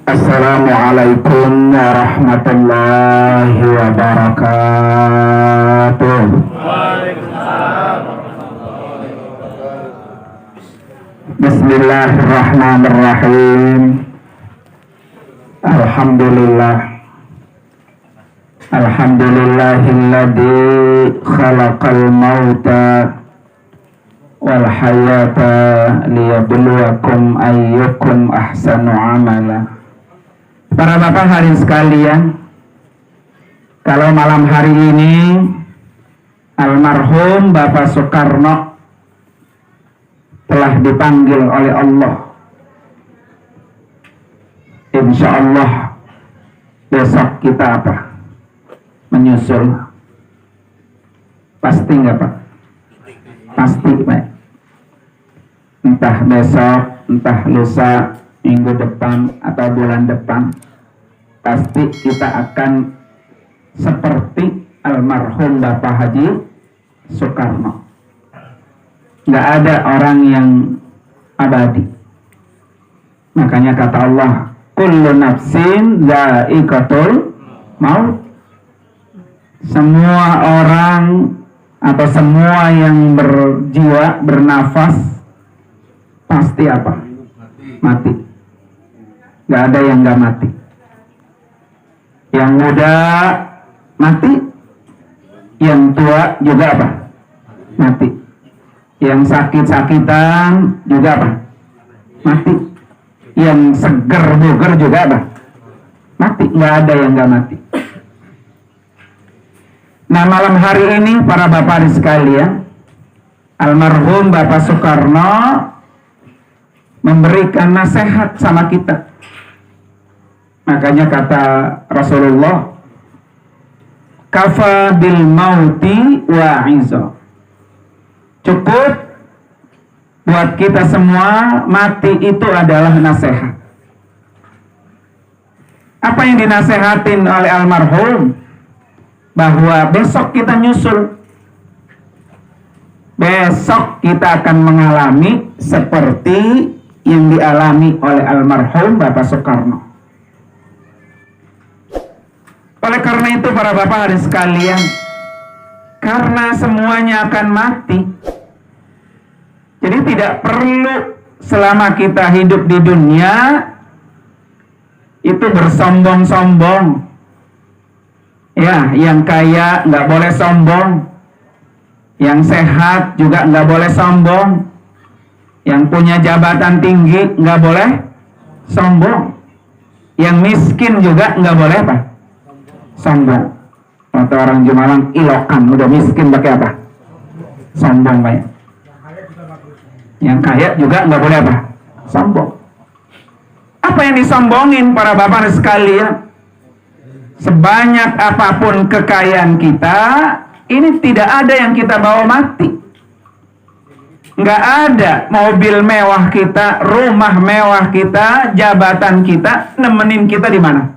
Assalamualaikum warahmatullahi wabarakatuh. Bismillahirrahmanirrahim. Alhamdulillah. Alhamdulillahilladzi khalaqal mauta wal hayata liyabluwakum ayyukum ahsanu amala. Para bapak hadirin sekalian, kalau malam hari ini almarhum Bapak Soekarno telah dipanggil oleh Allah, insya Allah besok kita apa? Menyusul. Pasti nggak Pak? Pasti Pak. Entah besok, entah lusa, minggu depan atau bulan depan, pasti kita akan seperti almarhum Bapak Haji Soekarno. Nggak ada orang yang abadi. Makanya kata Allah, kullu nafsin dha'iqatul maut. Semua orang atau semua yang berjiwa, bernafas, pasti apa? Mati. Gak ada yang gak mati. Yang muda mati, yang tua juga apa? Mati. Yang sakit-sakitan juga apa? Mati. Yang seger buger juga apa? Mati. Gak ada yang gak mati. Nah, malam hari ini para bapak sekalian, almarhum Bapak Soekarno memberikan nasihat sama kita. Makanya kata Rasulullah, kafa bil mauti wa'izo. Cukup buat kita semua, mati itu adalah nasihat. Apa yang dinasehatin oleh almarhum? Bahwa besok kita nyusul. Besok kita akan mengalami seperti yang dialami oleh almarhum Bapak Soekarno. Oleh karena itu para bapak hadirin sekalian, karena semuanya akan mati, jadi tidak perlu selama kita hidup di dunia itu bersombong-sombong. Ya, yang kaya nggak boleh sombong, yang sehat juga nggak boleh sombong, yang punya jabatan tinggi nggak boleh sombong, yang miskin juga nggak boleh apa? Sombong. Atau orang Jumalang ilokan, udah miskin pakai apa? Sombong Pak. Yang kaya juga nggak boleh apa? Sombong. Apa yang disombongin para bapak sekalian? Sebanyak apapun kekayaan kita, ini tidak ada yang kita bawa mati. Nggak ada mobil mewah kita, rumah mewah kita, jabatan kita, nemenin kita di mana?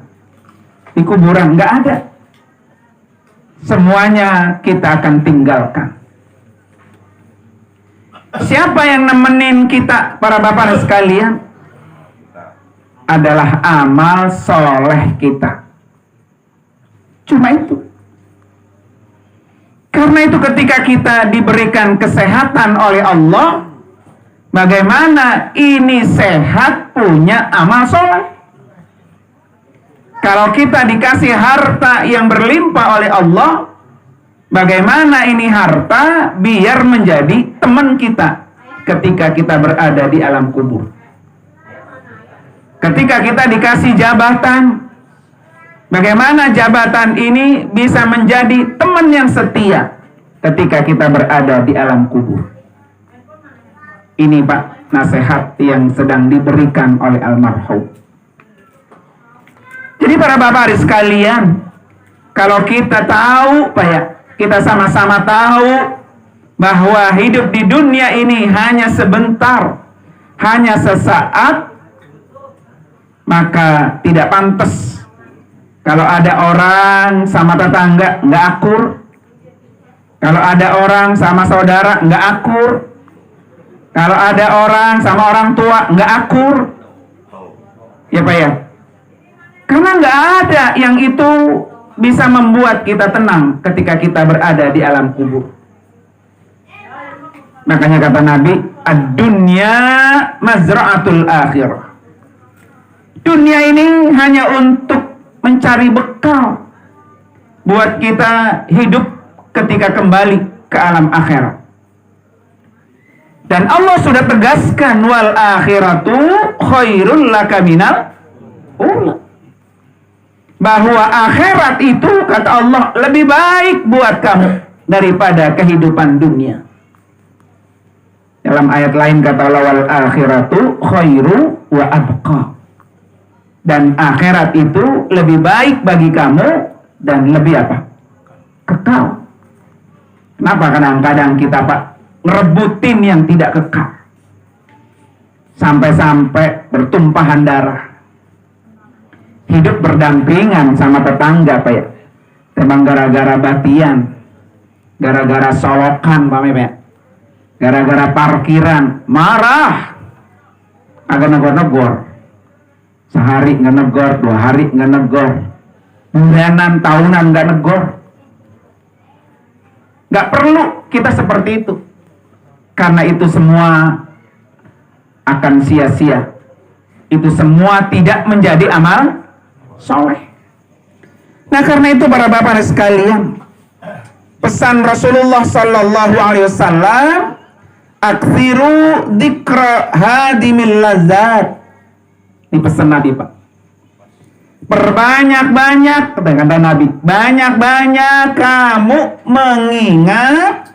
Di kuburan. Nggak ada. Semuanya kita akan tinggalkan. Siapa yang nemenin kita, para bapak sekalian? Adalah amal soleh kita. Cuma itu. Karena itu ketika kita diberikan kesehatan oleh Allah, bagaimana ini sehat punya amal soleh? Kalau kita dikasih harta yang berlimpah oleh Allah, bagaimana ini harta biar menjadi teman kita ketika kita berada di alam kubur? Ketika kita dikasih jabatan, bagaimana jabatan ini bisa menjadi teman yang setia ketika kita berada di alam kubur? Ini Pak, nasihat yang sedang diberikan oleh almarhum. Jadi para bapak sekalian, kalau kita tahu Pak ya, kita sama-sama tahu bahwa hidup di dunia ini hanya sebentar, hanya sesaat, maka tidak pantas kalau ada orang sama tetangga nggak akur, kalau ada orang sama saudara nggak akur, kalau ada orang sama orang tua nggak akur, ya Pak ya. Karena nggak ada yang itu bisa membuat kita tenang ketika kita berada di alam kubur. Makanya kata Nabi, ad-dunya mazra'atul akhirah. Dunia ini hanya untuk mencari bekal buat kita hidup ketika kembali ke alam akhirat. Dan Allah sudah tegaskan, wal akhiratu khairul laka minal ula. Bahwa akhirat itu kata Allah lebih baik buat kamu daripada kehidupan dunia. Dalam ayat lain kata Allah, wal akhiratu khairu wa abqa. Dan akhirat itu lebih baik bagi kamu dan lebih apa? Kekal. Kenapa kadang-kadang kita Pak ngerebutin yang tidak kekal? Sampai-sampai bertumpahan darah. Hidup berdampingan sama tetangga Pak ya. Memang gara-gara batian, gara-gara solokan Pak ya. Gara-gara parkiran, marah. Agak negor-negor. Sehari nggak negor, 2 hari nggak negor, bulanan, tahunan nggak negor. Nggak perlu kita seperti itu, karena itu semua akan sia-sia. Itu semua tidak menjadi amal soleh. Nah karena itu para bapak sekalian, pesan Rasulullah Sallallahu Alaihi Wasallam, aktsiru dzikra hadimil ladzat. Ini pesan Nabi Pak. Perbanyak-banyak, kata Nabi, banyak-banyak kamu mengingat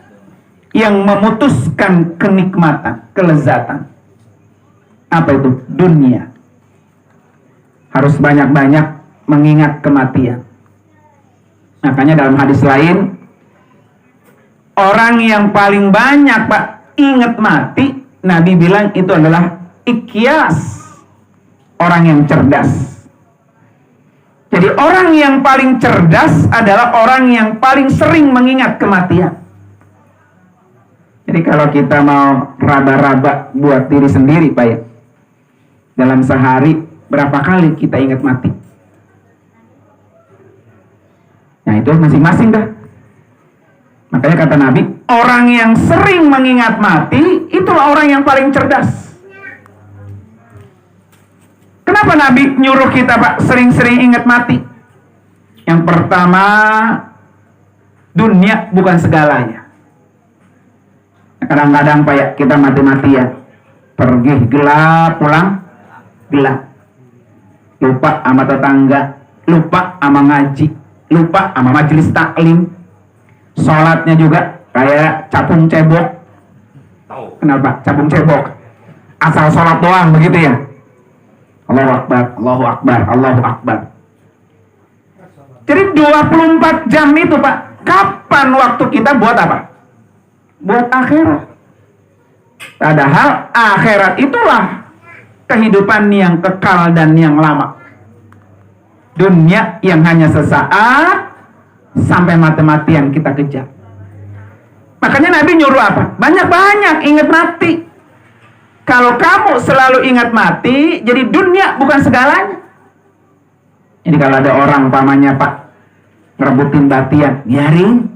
yang memutuskan kenikmatan, kelezatan. Apa itu? Dunia. Harus banyak-banyak mengingat kematian. Makanya dalam hadis lain, orang yang paling banyak Pak ingat mati, Nabi bilang itu adalah ikyas. Orang yang cerdas. Jadi orang yang paling cerdas adalah orang yang paling sering mengingat kematian. Jadi kalau kita mau raba-raba buat diri sendiri Pak ya, dalam sehari berapa kali kita ingat mati? Nah itu masing-masing dah. Makanya kata Nabi, orang yang sering mengingat mati itulah orang yang paling cerdas. Kenapa Nabi nyuruh kita Pak sering-sering ingat mati? Yang pertama, dunia bukan segalanya. Kadang-kadang Pak ya kita mati-matian, pergi gelap, pulang gelap, lupa sama tetangga, lupa sama ngaji, lupa sama majelis taklim, sholatnya juga kayak capung cebok. Kenapa? Capung cebok, asal sholat doang begitu ya. Allahu Akbar, Allahu Akbar, Allahu Akbar. Jadi 24 jam itu Pak, kapan waktu kita buat apa? Buat akhirat. Padahal akhirat itulah kehidupan yang kekal dan yang lama. Dunia yang hanya sesaat, sampai mati-matian kita kejar. Makanya Nabi nyuruh apa? Banyak-banyak ingat mati. Kalau kamu selalu ingat mati, jadi dunia bukan segalanya. Jadi kalau ada orang pamannya Pak ngerebutin batian, biarin.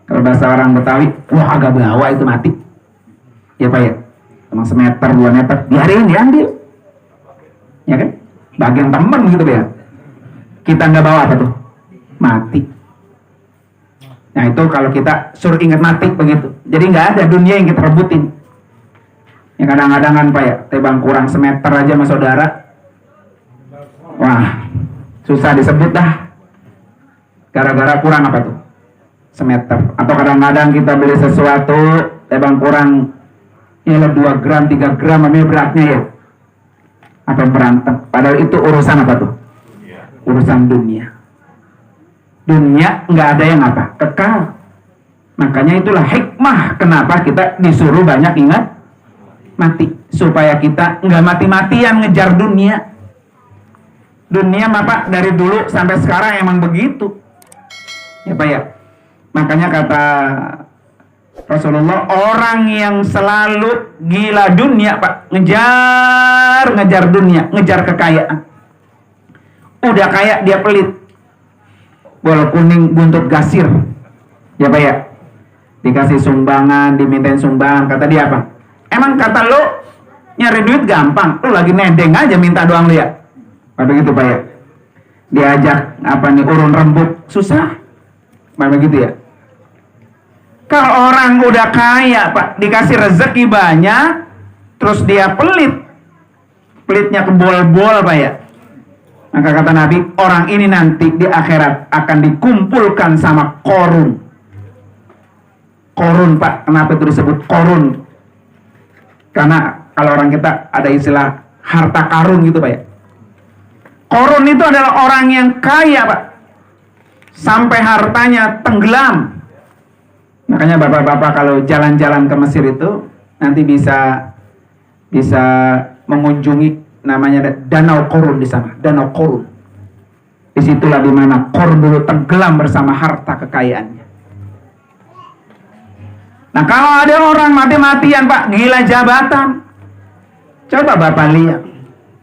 Kalau bahasa orang Betawi, wah agak bawa itu mati. Ya Pak ya, emang semeter 2 meter, biarin diambil. Ya kan? Bagian temen gitu ya. Kita nggak bawa apa tuh? Mati. Nah itu kalau kita suruh ingat mati begitu. Jadi nggak ada dunia yang kita rebutin. Ya kadang-kadang kan Pak ya, tebang kurang semeter aja sama saudara, wah susah disebut dah. Gara-gara kurang apa tuh? Semeter. Atau kadang-kadang kita beli sesuatu tebang kurang ya 2 gram, 3 gram, namanya beratnya ya. Apa berantem? Padahal itu urusan apa tuh? Urusan dunia. Dunia nggak ada yang apa? Kekal. Makanya itulah hikmah kenapa kita disuruh banyak ingat mati, supaya kita nggak mati-matian ngejar dunia. Dunia Pak dari dulu sampai sekarang emang begitu ya Pak ya. Makanya kata Rasulullah, orang yang selalu gila dunia Pak, ngejar dunia, ngejar kekayaan, udah kaya dia pelit. Bola kuning buntut gasir. Ya Pak ya. Dikasih sumbangan, dimintain sumbangan, kata dia apa? Emang kata lo nyari duit gampang, lo lagi nedeng aja minta doang lo ya. Begitu Pak ya. Diajak urun rembuk, susah. Begitu ya. Kalau orang udah kaya Pak, dikasih rezeki banyak, terus dia pelit, pelitnya kebol-bol Pak ya. Maka kata Nabi, orang ini nanti di akhirat akan dikumpulkan sama Qorun. Qorun Pak, kenapa itu disebut Qorun? Karena kalau orang kita ada istilah harta karun gitu Pak ya. Qorun itu adalah orang yang kaya Pak, sampai hartanya tenggelam. Makanya bapak-bapak kalau jalan-jalan ke Mesir itu nanti bisa mengunjungi namanya Danau Qorun di sana, Danau Qorun. Disitulah dimana Qorun dulu tenggelam bersama harta kekayaannya. Nah kalau ada orang mati-matian Pak, gila jabatan, coba Bapak lihat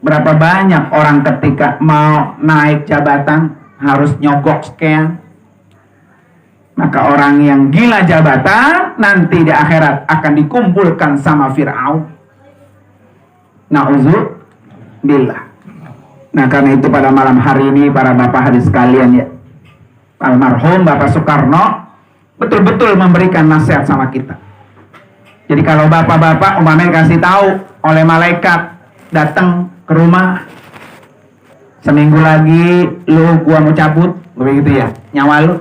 berapa banyak orang ketika mau naik jabatan harus nyogok sekian. Maka orang yang gila jabatan nanti di akhirat akan dikumpulkan sama Fir'aun. Na'udzubillah. Nah karena itu pada malam hari ini para bapak hadis sekalian ya, almarhum Bapak Soekarno betul-betul memberikan nasihat sama kita. Jadi kalau bapak-bapak umpamanya kasih tahu oleh malaikat datang ke rumah, seminggu lagi gua mau cabut, begitu ya, nyawa lu.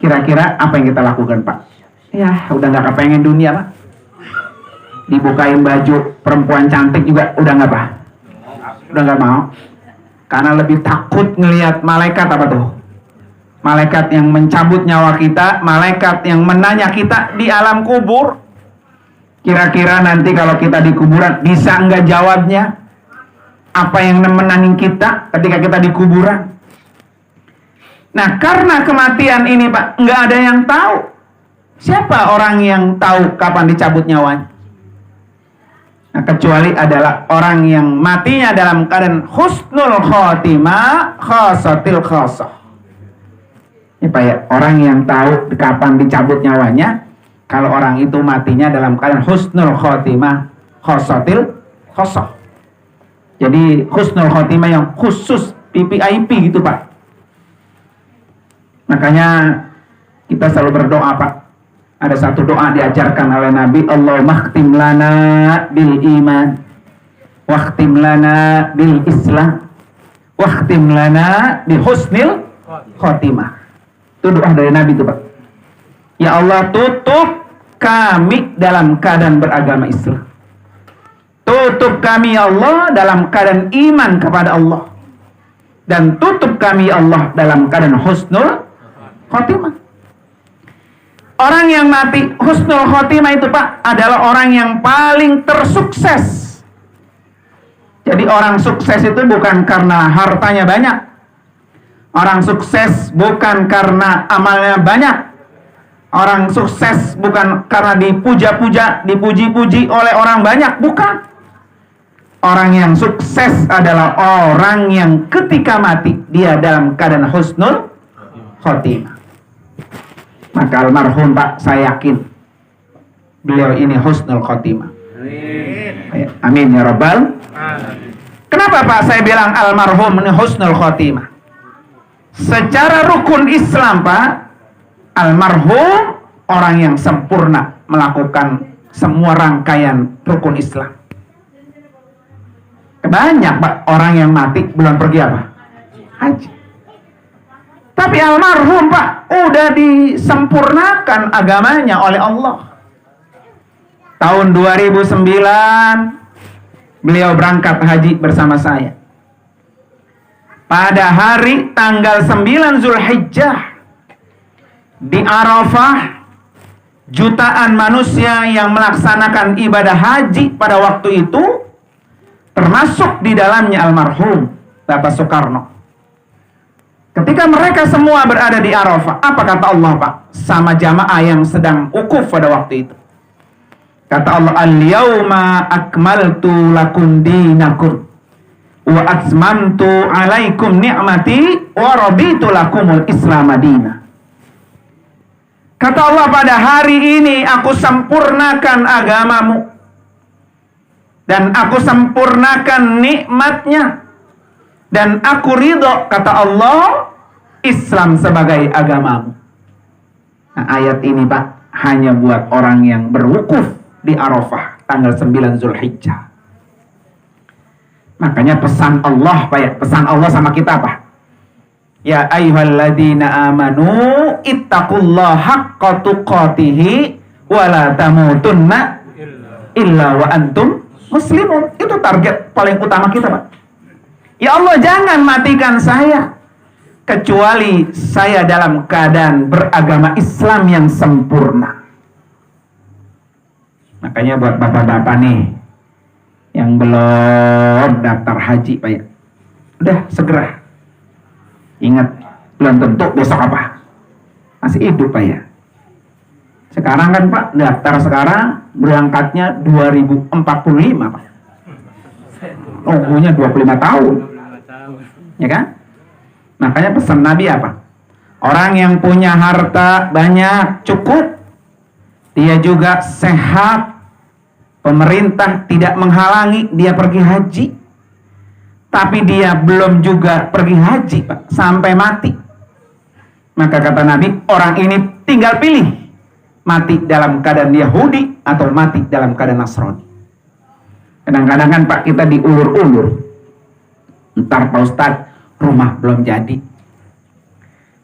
Kira-kira apa yang kita lakukan Pak? Ya udah nggak kepengen dunia Pak. Dibukain baju perempuan cantik juga udah nggak Pak? Udah nggak mau. Karena lebih takut ngelihat malaikat apa tuh? Malaikat yang mencabut nyawa kita, malaikat yang menanya kita di alam kubur. Kira-kira nanti kalau kita di kuburan bisa nggak jawabnya? Apa yang menangin kita ketika kita di kuburan? Nah karena kematian ini Pak, nggak ada yang tahu. Siapa orang yang tahu kapan dicabut nyawanya? Nah, kecuali adalah orang yang matinya dalam keadaan husnul khotimah, khosatil khosah. Ini Pak ya, orang yang tahu kapan dicabut nyawanya, kalau orang itu matinya dalam keadaan husnul khotimah, khosatil khosah. Jadi husnul khotimah yang khusus, PPIP gitu Pak. Makanya kita selalu berdoa Pak. Ada satu doa diajarkan oleh Nabi, Allahumma khtim lana bil iman, wakhtim lana bil islam, wakhtim lana bi husnil khotimah. Itu doa dari Nabi itu Pak. Ya Allah, tutup kami dalam keadaan beragama Islam. Tutup kami ya Allah dalam keadaan iman kepada Allah. Dan tutup kami ya Allah dalam keadaan husnul khotimah. Orang yang mati husnul khotimah itu Pak adalah orang yang paling tersukses. Jadi orang sukses itu bukan karena hartanya banyak. Orang sukses bukan karena amalnya banyak. Orang sukses bukan karena dipuja-puja, dipuji-puji oleh orang banyak, bukan. Orang yang sukses adalah orang yang ketika mati dia dalam keadaan husnul khotimah. Maka almarhum Pak, saya yakin beliau ini husnul khotimah. Amin. Amin ya Rabbal. Kenapa Pak saya bilang almarhum ini husnul khotimah? Secara rukun Islam Pak, almarhum orang yang sempurna melakukan semua rangkaian rukun Islam. Banyak Pak orang yang mati belum pergi apa? Haji. Tapi almarhum Pak udah disempurnakan agamanya oleh Allah. Tahun 2009 beliau berangkat haji bersama saya. Pada hari tanggal 9 Zulhijjah di Arafah, jutaan manusia yang melaksanakan ibadah haji pada waktu itu, termasuk di dalamnya almarhum Bapak Soekarno. Ketika mereka semua berada di Arafah, apa kata Allah Pak? Sama jamaah yang sedang wukuf pada waktu itu. Kata Allah, Al-yawma akmaltu lakum dinakum wa atmamtu 'alaikum ni'mati wa raditu lakumul Islam madina. Kata Allah, pada hari ini aku sempurnakan agamamu dan aku sempurnakan nikmatnya dan aku ridho, kata Allah, Islam sebagai agamamu. Nah, ayat ini Pak hanya buat orang yang berwukuf di Arafah tanggal 9 Zulhijjah. Makanya pesan Allah Pak ya, pesan Allah sama kita Pak. Ya ayyuhalladzina amanu ittaqullaha haqqa tuqatih wa la tamutunna illa wa antum muslimun. Itu target paling utama kita Pak. Ya Allah, jangan matikan saya kecuali saya dalam keadaan beragama Islam yang sempurna. Makanya buat bapak-bapak nih yang belum daftar haji Pak ya, udah segera. Ingat, belum tentu besok apa masih hidup Pak ya. Sekarang kan Pak, daftar sekarang berangkatnya 2045 Pak. Nunggunya 25 tahun. Ya kan? Makanya pesan Nabi apa? Orang yang punya harta banyak, cukup, dia juga sehat, pemerintah tidak menghalangi dia pergi haji, tapi dia belum juga pergi haji Pak, sampai mati. Maka kata Nabi, orang ini tinggal pilih, mati dalam keadaan Yahudi atau mati dalam keadaan Nasrani. Kadang-kadang kan Pak, kita diulur-ulur. Ntar Pak Ustadz, rumah belum jadi.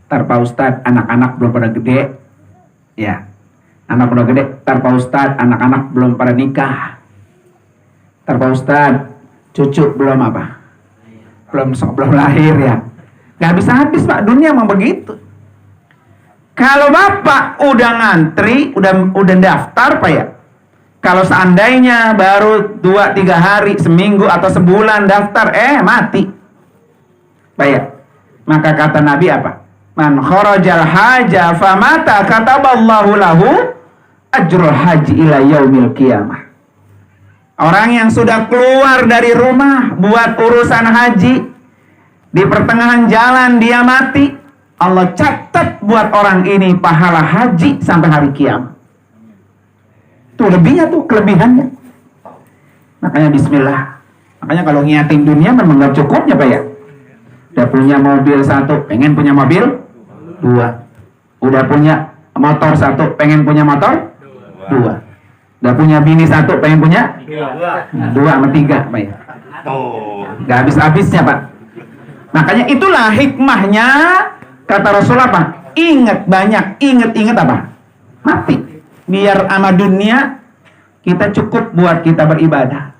Ntar Pak Ustadz, anak-anak belum pada gede. Ya, anak udah gede. Ntar Pak Ustadz, anak-anak belum pada nikah. Ntar Pak Ustadz, cucu belum apa? Belum lahir ya. Gak habis-habis Pak, dunia emang begitu. Kalau Bapak udah ngantri, udah daftar Pak ya, kalau seandainya baru 2-3 hari, seminggu atau sebulan daftar, mati Pak ya, maka kata Nabi apa? Man kharajal haja famata kataballahu lahu ajrul haji ila yaumil qiyamah. Orang yang sudah keluar dari rumah buat urusan haji, di pertengahan jalan dia mati, Allah catat buat orang ini pahala haji sampai hari kiamat. Tuh lebihnya tuh, kelebihannya. Makanya bismillah. Makanya kalau ngiatin dunia memang gak cukupnya Pak ya. Udah punya mobil 1, pengen punya mobil 2. Udah punya motor 1, pengen punya motor 2. Udah punya bini 1, pengen punya 2 sama 3 Pak ya. Gak habis-habisnya Pak. Makanya itulah hikmahnya, kata Rasulullah Pak, ingat banyak, ingat apa? Mati. Biar sama dunia kita cukup buat kita beribadah.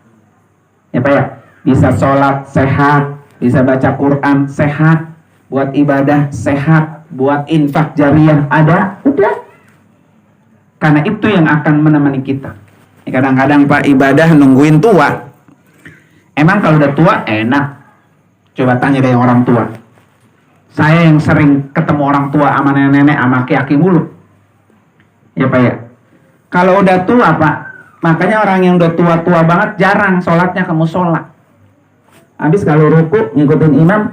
Ya Pak ya, bisa sholat sehat, bisa baca Quran sehat, buat ibadah sehat, buat infak jariyah ada, udah. Karena itu yang akan menemani kita. Kadang-kadang Pak, ibadah nungguin tua. Emang kalau udah tua enak? Coba tanya dari orang tua. Saya yang sering ketemu orang tua sama nenek-nenek sama aki-aki mulu. Ya Pak ya. Kalau udah tua Pak, makanya orang yang udah tua-tua banget jarang sholatnya ke musola. Habis kalau ruku ngikutin imam,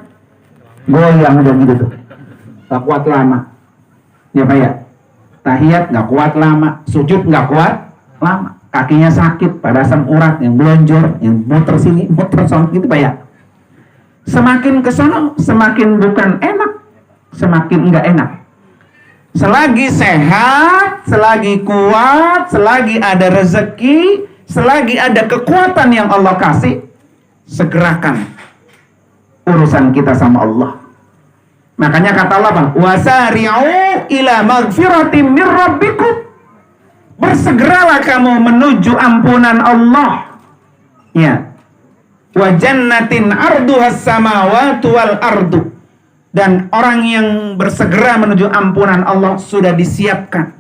goyang udah gitu tuh. Gak kuat lama. Ya Pak ya. Tahiyat gak kuat lama, sujud gak kuat lama. Kakinya sakit, pada asam urat, yang belonjor, yang muter sini, muter sana gitu Pak ya. Semakin kesana, semakin bukan enak, semakin enggak enak. Selagi sehat, selagi kuat, selagi ada rezeki, selagi ada kekuatan yang Allah kasih, segerakan urusan kita sama Allah. Makanya kata Allah Bang, wasari'u ila magfiratim mir rabbikum. Bersegeralah kamu menuju ampunan Allah. Ya. Wa jannatin arduhas samawati wal ardu. Dan orang yang bersegera menuju ampunan Allah sudah disiapkan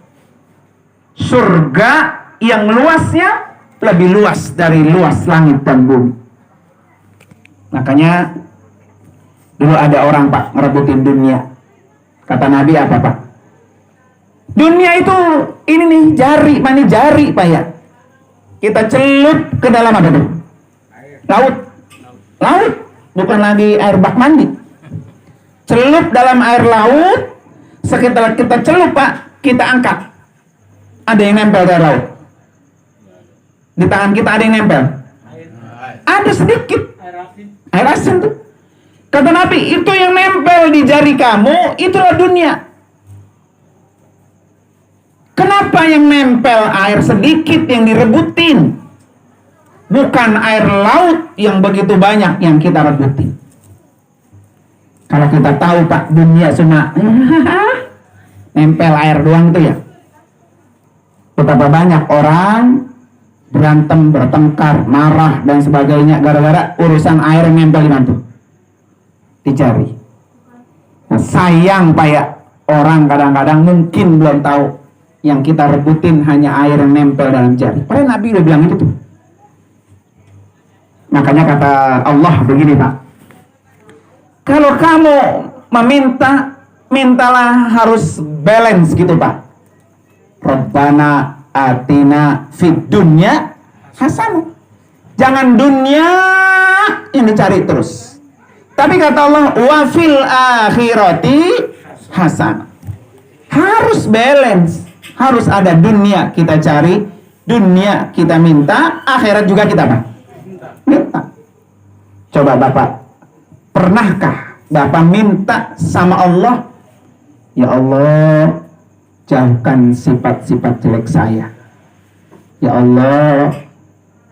surga yang luasnya lebih luas dari luas langit dan bumi. Makanya dulu ada orang Pak ngerebutin dunia. Kata Nabi apa Pak? Dunia itu ini nih jari Pak ya. Kita celup ke dalam apa tuh? Laut. bukan lagi air bak mandi. Celup dalam air laut, setelah kita celup Pak, kita angkat. Ada yang nempel dari laut. Di tangan kita ada yang nempel. Ada sedikit. Air asin tuh. Kata Nabi, itu yang nempel di jari kamu, itulah dunia. Kenapa yang nempel air sedikit yang direbutin? Bukan air laut yang begitu banyak yang kita rebutin. Kalau kita tahu Pak, dunia cuma nempel air doang itu ya. Betapa banyak orang berantem, bertengkar, marah dan sebagainya gara-gara urusan air yang nempel di mana tuh? Di jari. Nah, sayang Pak ya, orang kadang-kadang mungkin belum tahu yang kita rebutin hanya air yang nempel dalam jari. Padahal Nabi udah bilang itu tuh. Makanya kata Allah begini Pak, kalau kamu meminta, mintalah harus balance gitu Pak. Rabbana atina fid dunya hasanah. Jangan dunia yang dicari terus. Tapi kata Allah, wa fil akhirati hasanah. Harus balance. Harus ada dunia kita cari, dunia kita minta, akhirat juga kita apa? Minta. Coba Bapak, pernahkah Bapak minta sama Allah, ya Allah, jauhkan sifat-sifat jelek saya. Ya Allah,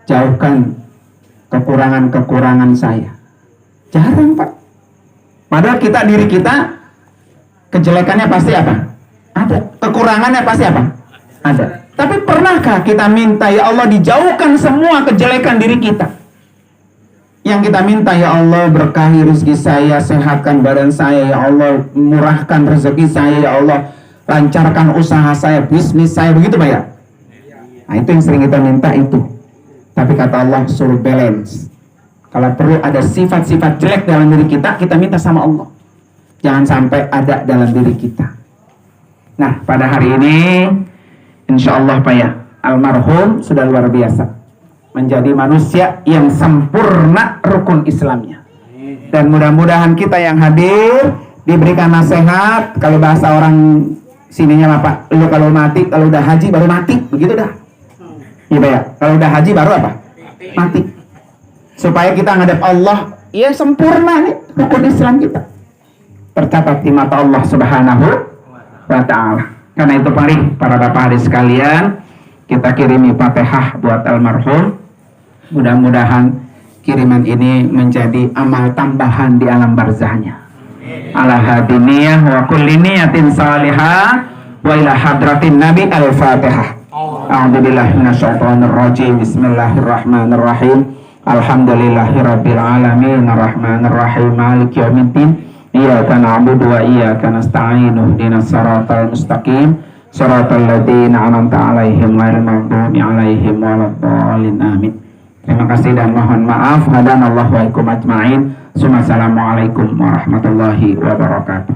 jauhkan kekurangan-kekurangan saya. Jarang Pak. Padahal kita, diri kita, kejelekannya pasti apa? Ada. Kekurangannya pasti apa? Ada. Tapi pernahkah kita minta, ya Allah, dijauhkan semua kejelekan diri kita? Yang kita minta, ya Allah, berkahi rezeki saya, sehatkan badan saya, ya Allah, murahkan rezeki saya, ya Allah, lancarkan usaha saya, bisnis saya, begitu Pak ya? Nah itu yang sering kita minta itu. Tapi kata Allah suruh balance. Kalau perlu ada sifat-sifat jelek dalam diri kita, kita minta sama Allah. Jangan sampai ada dalam diri kita. Nah pada hari ini insya Allah Pak ya, almarhum sudah luar biasa, menjadi manusia yang sempurna rukun Islamnya. Dan mudah-mudahan kita yang hadir diberikan nasihat. Kalau bahasa orang sininya Pak, lu kalau mati, kalau udah haji baru mati, begitu dah. Iya ya, kalau udah haji baru apa? Mati. Supaya kita ngadep Allah, ya sempurna nih rukun Islam kita, tercatat di mata Allah Subhanahu wa ta'ala. Karena itu mari para bapak hari sekalian, kita kirimi Fatihah buat almarhum. Mudah-mudahan kiriman ini menjadi amal tambahan di alam barzahnya. Ala hadiniyah wa kulli niyatin salihah wa ila hadratin nabi al-fatihah. A'udzubillahi minasyaitonir rajim. Bismillahirrahmanirrahim. Alhamdulillahirabbil alamin arrahmanir rahim maliki yaumiddin. Iyyaka na'budu wa iyyaka nasta'in. Ihdinas siratal mustaqim. Siratal ladzina an'amta 'alaihim ghairil maghdubi 'alaihim waladdallin. Amin. Terima kasih dan mohon maaf. Hadanallahu wa ikum ajma'in. Assalamualaikum warahmatullahi wabarakatuh.